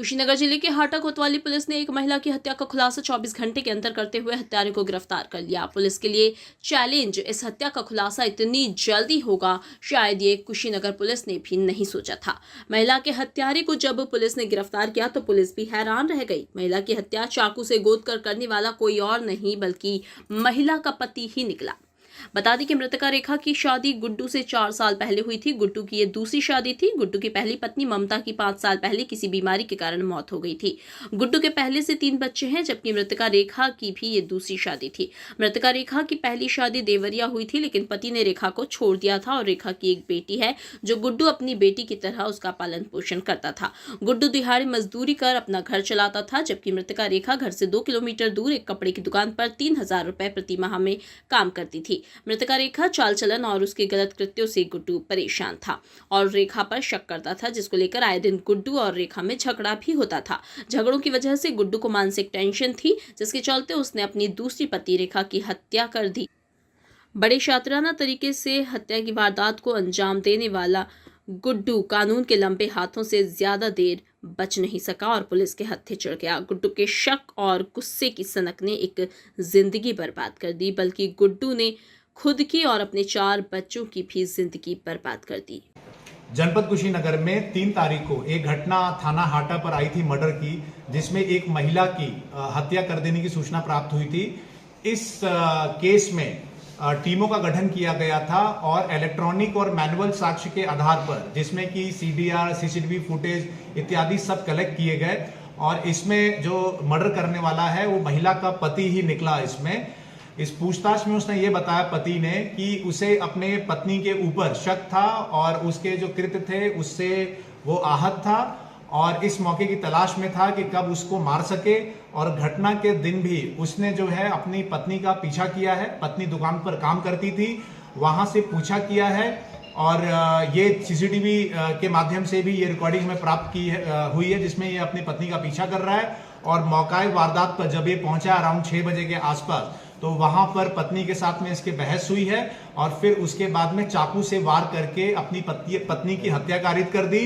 कुशीनगर जिले के हाटा कोतवाली पुलिस ने एक महिला की हत्या का खुलासा 24 घंटे के अंदर करते हुए हत्यारे को गिरफ्तार कर लिया। पुलिस के लिए चैलेंज, इस हत्या का खुलासा इतनी जल्दी होगा, शायद ये कुशीनगर पुलिस ने भी नहीं सोचा था। महिला के हत्यारे को जब पुलिस ने गिरफ्तार किया तो पुलिस भी हैरान रह गई। महिला की हत्या चाकू से गोद कर करने वाला कोई और नहीं बल्कि महिला का पति ही निकला। बता दें कि मृतका रेखा की शादी गुड्डू से 4 साल पहले हुई थी। गुड्डू की ये दूसरी शादी थी। गुड्डू की पहली पत्नी ममता की 5 साल पहले किसी बीमारी के कारण मौत हो गई थी। गुड्डू के पहले से 3 बच्चे हैं, जबकि मृतका रेखा की भी ये दूसरी शादी थी। मृतका रेखा की पहली शादी देवरिया हुई थी, लेकिन पति ने रेखा को छोड़ दिया था और रेखा की एक बेटी है जो गुड्डू अपनी बेटी की तरह उसका पालन पोषण करता था। गुड्डू दिहाड़ी मजदूरी कर अपना घर चलाता था, जबकि मृतका रेखा घर से 2 किलोमीटर दूर एक कपड़े की दुकान पर 3000 रुपए प्रति माह में काम करती थी। मृतका रेखा चाल चलन और उसके गलत कृत्यों से गुड्डू परेशान था और रेखा पर शक करता था, जिसको लेकर आए दिन गुड्डू और रेखा में झगड़ा भी होता था। झगड़ों की वजह से गुड्डू को मानसिक टेंशन थी, जिसके चलते उसने अपनी दूसरी पति रेखा की हत्या कर दी। बड़े शातिराना तरीके से हत्या की वारदात को अंजाम देने वाला गुड्डू कानून के लंबे हाथों से ज्यादा देर बच नहीं सका और पुलिस के हत्थे चढ़ गया। गुड्डू के शक और गुस्से की सनक ने एक जिंदगी बर्बाद कर दी, बल्कि गुड्डू ने खुद की और अपने 4 बच्चों की भी जिंदगी बर्बाद कर दी। जनपद कुशीनगर में 3 तारीख को एक घटना थाना हाटा पर आई थी मर्डर की, जिसमें एक महिला की हत्या कर देने की सूचना प्राप्त हुई थी। इस केस में टीमों का गठन किया गया था और इलेक्ट्रॉनिक और मैनुअल साक्ष्य के आधार पर, जिसमें कि सीडीआर, सीसीटीवी फुटेज इत्यादि सब कलेक्ट किए गए और इसमें जो मर्डर करने वाला है वो महिला का पति ही निकला। इस पूछताछ में उसने ये बताया पति ने कि उसे अपने पत्नी के ऊपर शक था और उसके जो कृत्य थे उससे वो आहत था और इस मौके की तलाश में था कि कब उसको मार सके। और घटना के दिन भी उसने जो है अपनी पत्नी का पीछा किया है। पत्नी दुकान पर काम करती थी, वहां से पूछा किया है और ये सीसीटीवी के माध्यम से भी ये रिकॉर्डिंग में प्राप्त हुई है, जिसमें ये अपनी पत्नी का पीछा कर रहा है। और मौका वारदात पर जब ये पहुंचा अराउंड 6 बजे के आसपास, तो वहां पर पत्नी के साथ में इसके बहस हुई है और फिर उसके बाद में चाकू से वार करके अपनी पत्नी की हत्या कारित कर दी।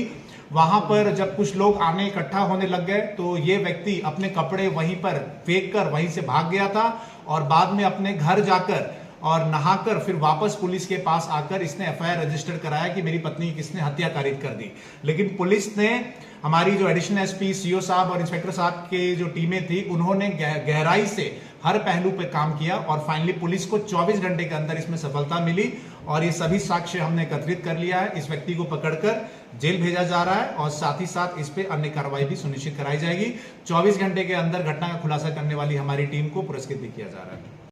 वहां पर जब कुछ लोग आने इकट्ठा होने लग गए तो ये व्यक्ति अपने कपड़े वहीं पर फेंक कर वहीं से भाग गया था और बाद में अपने घर जाकर और नहाकर फिर वापस पुलिस के पास आकर इसने एफआईआर रजिस्टर कराया कि मेरी पत्नी की किसने हत्या कारित कर दी। लेकिन पुलिस ने, हमारी जो एडिशनल एसपी, सीओ साहब और इंस्पेक्टर साहब के जो टीमें थी, उन्होंने गहराई से हर पहलू पे काम किया और फाइनली पुलिस को 24 घंटे के अंदर इसमें सफलता मिली और ये सभी साक्ष्य हमने एकत्रित कर लिया है। इस व्यक्ति को पकड़कर जेल भेजा जा रहा है और साथ ही साथ इस पे अन्य कार्रवाई भी सुनिश्चित कराई जाएगी। 24 घंटे के अंदर घटना का खुलासा करने वाली हमारी टीम को पुरस्कृत भी किया जा रहा है।